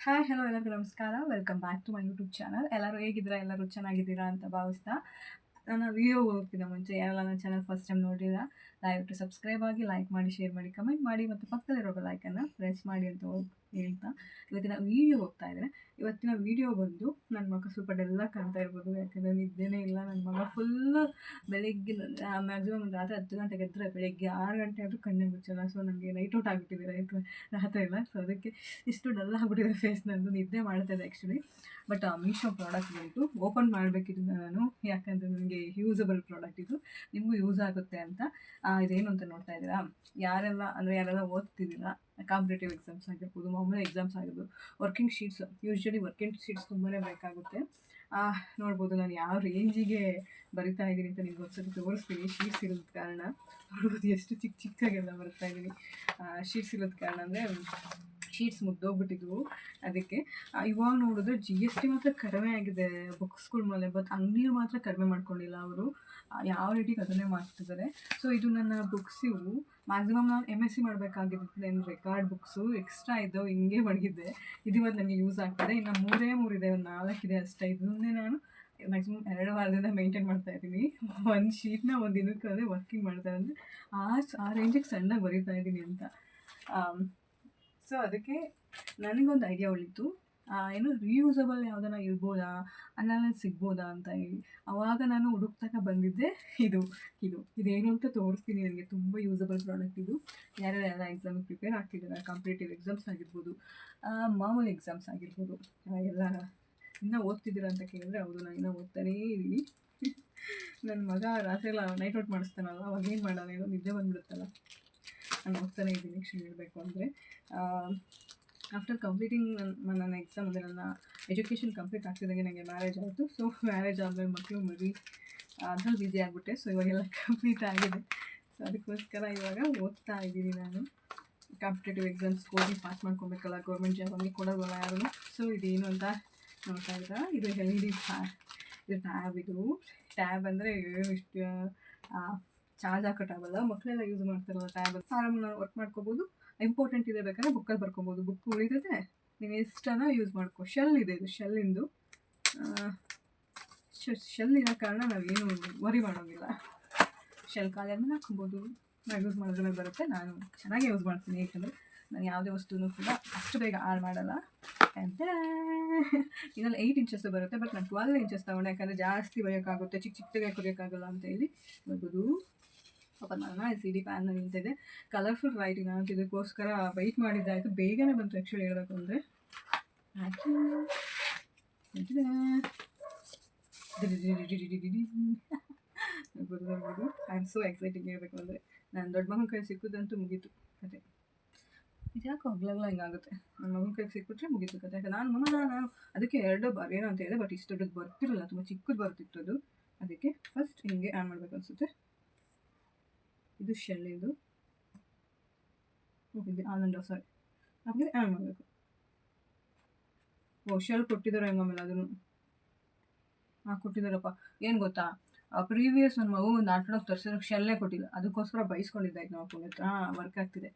Hi hello ಎಲ್ಲರಿಗೂ ನಮಸ್ಕಾರ. Welcome back to my YouTube channel. ಎಲ್ಲರೂ ಹೇಗಿದ್ದೀರಾ? ಎಲ್ಲರೂ ಚೆನ್ನಾಗಿದ್ದೀರಾ ಅಂತ ಭಾವಿಸ್ತಾ ನನ್ನ ವಿಡಿಯೋ ಹೋಗೋಕ್ಕಿಂತ ಮುಂಚೆ ಯಾರೆಲ್ಲ ನನ್ನ ಚಾನಲ್ ಫಸ್ಟ್ ಟೈಮ್ ನೋಡಿರಾ ದಯವಿಟ್ಟು ಸಬ್ಸ್ಕ್ರೈಬ್ ಆಗಿ, ಲೈಕ್ ಮಾಡಿ, ಶೇರ್ ಮಾಡಿ, ಕಮೆಂಟ್ ಮಾಡಿ ಮತ್ತು ಪಕ್ಕದಲ್ಲಿರೋ ಲೈಕನ್ನು ಪ್ರೆಸ್ ಮಾಡಿ ಅಂತ ಹೇಳ್ತಾ ಇವತ್ತಿನ ವಿಡಿಯೋ ಹೋಗ್ತಾ ಇದ್ದಾರೆ. ಇವತ್ತಿನ ವಿಡಿಯೋ ಬಂದು ನನ್ನ ಮಗ ಸ್ವಲ್ಪ ಡಲ್ಲ ಕಾಣ್ತಾ ಇರ್ಬೋದು, ಯಾಕಂದರೆ ನಿದ್ದೆನೇ ಇಲ್ಲ. ನನ್ನ ಮಗ ಫುಲ್ಲು ಬೆಳಿಗ್ಗೆ ಮ್ಯಾಕ್ಸಿಮಮ್ ರಾತ್ರಿ 10 ಗಂಟೆಗೆ ಎದ್ದರೆ ಬೆಳಿಗ್ಗೆ 6 ಗಂಟೆ ಆದರೂ ಕಣ್ಣೇ ಮುಚ್ಚಲ್ಲ. ಸೊ ನನಗೆ ನೈಟ್ ಔಟ್ ಆಗಿಬಿಟ್ಟಿದೆ ರಾತ್ರಿ ಎಲ್ಲ. ಸೊ ಅದಕ್ಕೆ ಇಷ್ಟು ಡಲ್ ಆಗಿಬಿಟ್ಟಿದೆ ಫೇಸ್. ನಂದು ನಿದ್ದೆ ಮಾಡ್ತಾ ಇದೆ ಆ್ಯಕ್ಚುಲಿ. ಬಟ್ ಮೀಶೋ ಪ್ರಾಡಕ್ಟ್ ಬಂತು ಓಪನ್ ಮಾಡಬೇಕಿದ್ದು ನಾನು, ಯಾಕಂದರೆ ನನಗೆ ಯೂಸಬಲ್ ಪ್ರಾಡಕ್ಟ್ ಇದು, ನಿಮಗೂ ಯೂಸ್ ಆಗುತ್ತೆ ಅಂತ. ಇದೇನು ಅಂತ ನೋಡ್ತಾ ಇದ್ದೀರಾ? ಯಾರೆಲ್ಲ ಓದ್ತಿದ್ದೀರಾ, ಕಾಂಪಿಟೇಟಿವ್ ಎಕ್ಸಾಮ್ಸ್ ಆಗಿರ್ಬೋದು, ಮಾಮೂಲಿ ಎಕ್ಸಾಮ್ಸ್ ಆಗಿರ್ಬೋದು, working sheets, usually working sheets ತುಂಬಾ ಬೇಕಾಗುತ್ತೆ. ನೋಡ್ಬೋದು ನಾನು ಯಾವ ರೇಂಜಿಗೆ ಬರಿತಾ ಇದ್ದೀನಿ ಅಂತ ನಿಮ್ಗೆ ಒಂದ್ಸತಿ ತೋರಿಸ್ತೀನಿ. ಶೀಟ್ಸ್ ಇರೋದ ಕಾರಣ ನೋಡ್ಬೋದು ಎಷ್ಟು ಚಿಕ್ಕಾಗೆಲ್ಲ ಬರ್ತಾ ಇದ್ದೀನಿ. ಶೀಟ್ಸ್ ಇರೋದ ಕಾರಣ ಅಂದರೆ ಶೀಟ್ಸ್ ಮುಗ್ದೋಗ್ಬಿಟ್ಟಿದ್ವು. ಅದಕ್ಕೆ ಇವಾಗ ನೋಡಿದ್ರೆ GST ಮಾತ್ರ ಕಡಿಮೆ ಆಗಿದೆ ಬುಕ್ಸ್ಗಳ ಮೇಲೆ, ಬಟ್ ಅಂಗಡಿಯವ್ರು ಮಾತ್ರ ಕಡಿಮೆ ಮಾಡ್ಕೊಂಡಿಲ್ಲ. ಅವರು ಯಾವ ರೇಟಿಗೆ ಅದನ್ನೇ ಮಾಡ್ತಿದ್ದಾರೆ. ಸೊ ಇದು ನನ್ನ ಬುಕ್ಸ್ ಇವು ಮ್ಯಾಕ್ಸಿಮಮ್ ನಾನು MSc ಮಾಡಬೇಕಾಗಿದ್ದು ಏನು ರೆಕಾರ್ಡ್ ಬುಕ್ಸು ಎಕ್ಸ್ಟ್ರಾ ಇದ್ದವು, ಹಿಂಗೆ ಮಡಗಿದ್ದೆ. ಇದು ಇವತ್ತು ನನಗೆ ಯೂಸ್ ಆಗ್ತದೆ. ಇನ್ನು ಮೂರೇ ಇದೆ, ಒಂದು 4 ಇದೆ ಅಷ್ಟೇ. ಇದನ್ನೇ ನಾನು ಮ್ಯಾಕ್ಸಿಮಮ್ 2 ವಾರದಿಂದ ಮೇಂಟೈನ್ ಮಾಡ್ತಾ ಇದ್ದೀನಿ. ಒಂದು ಶೀಟ್ನ ಒಂದು ದಿನಕ್ಕೆ ಅಂದರೆ ವರ್ಕಿಂಗ್ ಮಾಡ್ತಾ ಅಂದರೆ ಆ ರೇಂಜಿಗೆ ಸಣ್ಣಗೆ ಬರೀತಾ ಇದ್ದೀನಿ ಅಂತ. ಸೊ ಅದಕ್ಕೆ ನನಗೊಂದು ಐಡಿಯಾ ಉಳಿತು, ಏನು ರೀಯೂಸಬಲ್ ಯಾವುದನ್ನ ಇರ್ಬೋದಾ, ಅಲ್ಲೆಲ್ಲ ಸಿಗ್ಬೋದಾ ಅಂತ ಹೇಳಿ. ಆವಾಗ ನಾನು ಹುಡುಕ್ತಕ್ಕ ಬಂದಿದ್ದೆ ಇದೇನು ಅಂತ ತೋರಿಸ್ತೀನಿ. ನನಗೆ ತುಂಬ ಯೂಸಬಲ್ ಪ್ರಾಡಕ್ಟ್ ಇದು. ಯಾರ್ಯಾರೆಲ್ಲ ಎಕ್ಸಾಮಿಗೆ ಪ್ರಿಪೇರ್ ಆಗ್ತಿದ್ದಾರೆ, ಕಾಂಪಿಟೇಟಿವ್ ಎಕ್ಸಾಮ್ಸ್ ಆಗಿರ್ಬೋದು, ಮಾಮೂಲಿ ಎಕ್ಸಾಮ್ಸ್ ಆಗಿರ್ಬೋದು, ಎಲ್ಲ ಇನ್ನೂ ಓದ್ತಿದ್ದೀರಾ ಅಂತ ಕೇಳಿದ್ರೆ ಹೌದು, ನಾನು ಇನ್ನೂ ಓದ್ತಾನೇ ಇದ್ದೀನಿ. ನನ್ನ ಮಗ ರಾತ್ರಿ ಎಲ್ಲ ನೈಟ್ ಔಟ್ ಮಾಡಿಸ್ತಾನಲ್ಲ, ಅವಾಗ ಏನು ಮಾಡೋಣ, ಏನೋ ನಿದ್ದೆ ಬಂದುಬಿಡುತ್ತಲ್ಲ. ನಾನು ಓದ್ತಾನೇ ಇದ್ದೀನಿ ಆ್ಯಕ್ಚುಲಿ ಹೇಳಬೇಕು ಅಂದರೆ. ಆಫ್ಟರ್ ಕಂಪ್ಲೀಟಿಂಗ್ ನನ್ನ ಎಕ್ಸಾಮ್ ಅಂದರೆ ನನ್ನ ಎಜುಕೇಷನ್ ಕಂಪ್ಲೀಟ್ ಆಗ್ತಿದ್ದಂಗೆ ನನಗೆ ಮ್ಯಾರೇಜ್ ಆಯಿತು. ಸೊ ಮ್ಯಾರೇಜ್ ಆದಮೇಲೆ ಮಕ್ಕಳು ಮರಿ ಅದ್ರಲ್ಲಿ ಬ್ಯುಸಿ ಆಗಿಬಿಟ್ಟೆ. ಸೊ ಇವಾಗೆಲ್ಲ ಕಂಪ್ಲೀಟ್ ಆಗಿದೆ. ಸೊ ಅದಕ್ಕೋಸ್ಕರ ಇವಾಗ ಓದ್ತಾ ಇದ್ದೀನಿ ನಾನು. ಕಾಂಪಿಟೇಟಿವ್ ಎಕ್ಸಾಮ್ಸ್ ಓದಿ ಪಾಸ್ ಮಾಡ್ಕೊಬೇಕಲ್ಲ, ಗೌರ್ಮೆಂಟ್ ಜಾಬ್ ಹಂಗೆ ಕೊಡೋದಲ್ಲ ಯಾರು. ಸೊ ಇದೇನು ಅಂತ ನೋಡ್ತಾ ಇದ್ರಾ, ಇದು LED ಇದು ಟ್ಯಾಬ್ ಅಂದರೆ ಇಷ್ಟು ಚಾರ್ಜ್ ಹಾಕೋ ಟ್ಯಾಬ್ ಅಲ್ಲ, ಮಕ್ಕಳೆಲ್ಲ ಯೂಸ್ ಮಾಡ್ತಾರಲ್ಲ ಟ್ಯಾಬ್. ಆರಾಮಾಗಿ ನಾವು ವರ್ಕ್ ಮಾಡ್ಕೋಬೋದು. ಇಂಪಾರ್ಟೆಂಟ್ ಇದೆ ಬೇಕಾದ್ರೆ ಬುಕ್ಕಲ್ಲಿ ಬರ್ಕೊಬೋದು, ಬುಕ್ ಉಳಿತದೆ, ನೀನು ಎಷ್ಟನ್ನ ಯೂಸ್ ಮಾಡ್ಕೊ. ಶೆಲ್ ಇದೆ, ಇದು ಶೆಲ್ಲಿಂದು. ಶೆಲ್ ಇರೋ ಕಾರಣ ನಾವೇನು ವರಿ ಮಾಡೋಂಗಿಲ್ಲ. ಶೆಲ್ ಖಾಲಿ ಆದಮೇಲೆ ಹಾಕ್ಕೊಬೋದು. ನಾವು ಯೂಸ್ ಮಾಡೋದ್ರಲ್ಲಿ ಬರುತ್ತೆ. ನಾನು ಚೆನ್ನಾಗೇ ಯೂಸ್ ಮಾಡ್ತೀನಿ, ಏಕೆಂದರೆ ನಾನು ಯಾವುದೇ ವಸ್ತುನೂ ಕೂಡ ಅಷ್ಟು ಬೇಗ ಹಾಳು ಮಾಡಲ್ಲ ಅಂತ. ಇದರಲ್ಲಿ 8 ಇಂಚಸ್ ಬರುತ್ತೆ, ಬಟ್ ನಾನು 12 ಇಂಚಸ್ ತೊಗೊಂಡೆ, ಯಾಕಂದರೆ ಜಾಸ್ತಿ ಬರೆಯೋಕ್ಕಾಗುತ್ತೆ, ಚಿಕ್ಕದಾಗಿ ಕೊರೆಯೋಕ್ಕಾಗಲ್ಲ ಅಂತ ಹೇಳಿ. ನೋಡ್ಬೋದು ಓಪನ್ ಮಾಡೋಣ. LCD ಪ್ಯಾನ್ ನಿಂತಿದೆ, ಕಲರ್ಫುಲ್ ರೈಟಿಂಗ್ ಅಂತ. ಇದಕ್ಕೋಸ್ಕರ ವೆಯ್ಟ್ ಮಾಡಿದ್ದಾಯಿತು, ಬೇಗನೆ ಬಂತು ಆ್ಯಕ್ಚುಲಿ ಹೇಳಬೇಕು ಅಂದರೆ. ನೋಡ್ಬೋದು ಐ ಆಮ್ ಸೋ ಎಕ್ಸೈಟಿಂಗ್ ಹೇಳಬೇಕು ಅಂದರೆ. ನನ್ನ ದೊಡ್ಡ ಮಗನ ಕೈ ಸಿಕ್ಕೋದಂತೂ ಮುಗೀತು ಕತೆ. ಇದು ಯಾಕೆ ಹಗ್ಲಗ್ಲ ಹಿಂಗಾಗುತ್ತೆ, ನನ್ನ ಮಗನ ಕೈಗೆ ಸಿಕ್ಬಿಟ್ರೆ ಮುಗೀತು ಕತೆ. ಯಾಕೆ ನಾನು ಅದಕ್ಕೆ 2 ಬರೆಯೋಣ ಅಂತ ಹೇಳಿದೆ, ಬಟ್ ಇಷ್ಟು ದೊಡ್ಡದು ಬರ್ತಿರಲ್ಲ, ತುಂಬ ಚಿಕ್ಕದು ಬರ್ತಿತ್ತು ಅದು. ಅದಕ್ಕೆ ಫಸ್ಟ್ ಹಿಂಗೆ ಆನ್ ಮಾಡಬೇಕು ಅನಿಸುತ್ತೆ. ಇದು ಶೆಲ್ಲಿಂದು ಇದು ಆನಂದ ಸಾರಿ ಹಾಗೆ ಆನ್ ಮಾಡಬೇಕು. ಶೆಲ್ ಕೊಟ್ಟಿದ್ದಾರೆ ಆಮೇಲೆ ಅದನ್ನು ಕೊಟ್ಟಿದ್ದಾರಪ್ಪ. ಏನು ಗೊತ್ತಾ, ಪ್ರೀವಿಯಸ್ ನನ್ನ ಮಗು ಒಂದು ಆಟಾಡೋಕೆ ತರಿಸಿದ್ರೆ ಶೆಲ್ಲೇ ಕೊಟ್ಟಿಲ್ಲ, ಅದಕ್ಕೋಸ್ಕರ ಬೈಸ್ಕೊಂಡಿದ್ದಾಯ್ತು ನಾವು ಅಪ್ಪನ ಹತ್ರ. ವರ್ಕ್ ಆಗ್ತಿದೆ,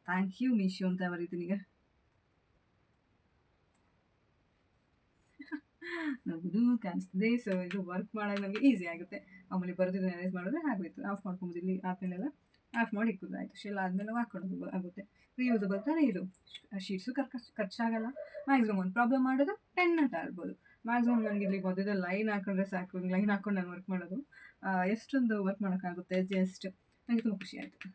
ಥ್ಯಾಂಕ್ ಯು ಮೀಶೋ ಅಂತ ಬರೀತೀನಿ ಈಗ. ನಮ್ಮದು ಕಾಣಿಸ್ತಿದೆ. ಸೊ ಇದು ವರ್ಕ್ ಮಾಡೋದು ನಮಗೆ ಈಸಿ ಆಗುತ್ತೆ. ಆಮೇಲೆ ಬರೆದಿದ್ದು ಅರೇಂಜ್ ಮಾಡಿದ್ರೆ ಆಗೋಯ್ತು. ಆಫ್ ಮಾಡ್ಕೊಬೋದು, ಇಲ್ಲಿ ಆದಮೇಲೆಲ್ಲ ಆಫ್ ಮಾಡಿ ಇಕ್ಕಿದ್ರೆ ಆಯಿತು. ಶೆಲ್ ಆದಮೇಲೆ ಹಾಕ್ಕೊಳ್ಳೋದು ಆಗುತ್ತೆ. ರೀಯೂಸಬಲ್ ತಾನೇ ಇದು. ಶೀಟ್ಸು ಖರ್ಚಾಗಲ್ಲ. ಮ್ಯಾಕ್ಸಿಮಮ್ ಒಂದು ಪ್ರಾಬ್ಲಮ್ ಮಾಡೋದು ಪೆನ್ ಅಂತ ಆಡ್ಬೋದು. ಮ್ಯಾಕ್ಸಿಮಮ್ ನನಗೆ ಇಲ್ಲಿ ಮಧ್ಯದಲ್ಲಿ ಲೈನ್ ಹಾಕೊಂಡ್ರೆ ಸಾಕು, ಲೈನ್ ಹಾಕ್ಕೊಂಡು ನಾನು ವರ್ಕ್ ಮಾಡೋದು. ಎಷ್ಟೊಂದು ವರ್ಕ್ ಮಾಡೋಕ್ಕಾಗುತ್ತೆ ಜಸ್ಟ್. ನನಗೆ ತುಂಬ ಖುಷಿ ಆಯಿತು.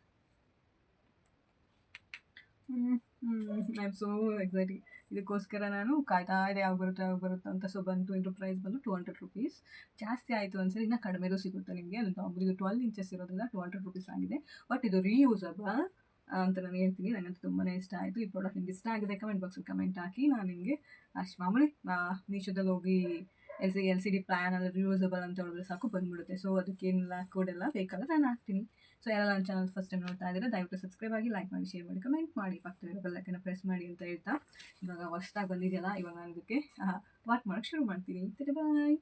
I am so exciting. ಇದಕ್ಕೋಸ್ಕರ ನಾನು ಕಾಯ್ತಾ ಇದೆ, ಯಾವಾಗ ಬರುತ್ತೆ ಅಂತ. ಸೊ ಬಂತು, ಇದ್ರ ಪ್ರೈಸ್ ಬಂದು 200 ರುಪೀಸ್. ಜಾಸ್ತಿ ಆಯಿತು ಅನ್ಸರಿ, ಇನ್ನೂ ಕಡಿಮೆದು ಸಿಗುತ್ತೆ ನಿಮಗೆ. ಇದು 12 ಇಂಚಸ್ ಇರೋದ್ರಿಂದ 200 ರುಪೀಸ್ ಆಗಿದೆ. ಬಟ್ ಇದು ರೀಯೂಸಬಲ್ ಅಂತ ನಾನು ಹೇಳ್ತೀನಿ. ನನಗಂತೂ ತುಂಬಾ ಇಷ್ಟ ಆಯಿತು. ಈ ಪ್ರಾಡಕ್ಟ್ ನಿಮ್ಗೆ ಇಷ್ಟ ಆಗಿದೆ ಕಮೆಂಟ್ ಬಾಕ್ಸಲ್ಲಿ ಕಮೆಂಟ್ ಹಾಕಿ. ನಾನು ನಿಮಗೆ ಅಷ್ಟು ಮಾಮೂಲಿ ಮೀಶೋದಲ್ಲಿ ಹೋಗಿ LCD ಪ್ಲ್ಯಾನ್ ಅಂದರೆ ರಿಯೂಸಬಲ್ ಅಂತ ಹೇಳಿದ್ರೆ ಸಾಕು, ಬಂದುಬಿಡುತ್ತೆ. ಸೊ ಅದಕ್ಕೇನೆಲ್ಲ ಕೋಡೆಲ್ಲ ಬೇಕಲ್ಲ ನಾನು ಹಾಕ್ತೀನಿ. ಸೊ ಯಾರೆಲ್ಲ ನನ್ನ ಚಾನಲ್ ಫಸ್ಟ್ ಟೈಮ್ ನೋಡ್ತಾ ಇದ್ದಾರೆ ದಯವಿಟ್ಟು ಸಬ್ಸ್ಕ್ರೈಬ್ ಆಗಿ, ಲೈಕ್ ಮಾಡಿ, ಶೇರ್ ಮಾಡಿ, ಕಮೆಂಟ್ ಮಾಡಿ, ಪಕ್ಕದಲ್ಲಿರೋ ಬೆಲ್ ಐಕಾನ್ನ ಪ್ರೆಸ್ ಮಾಡಿ ಅಂತ ಹೇಳ್ತಾ, ಇವಾಗ ಹೊಸ್ದಾಗಿ ಬಂದಿದೆಯಲ್ಲ, ಇವಾಗ ನಾನು ಇದಕ್ಕೆ ವರ್ಕ್ ಮಾಡೋಕ್ಕೆ ಶುರು ಮಾಡ್ತೀನಿ. ಬಾಯ್.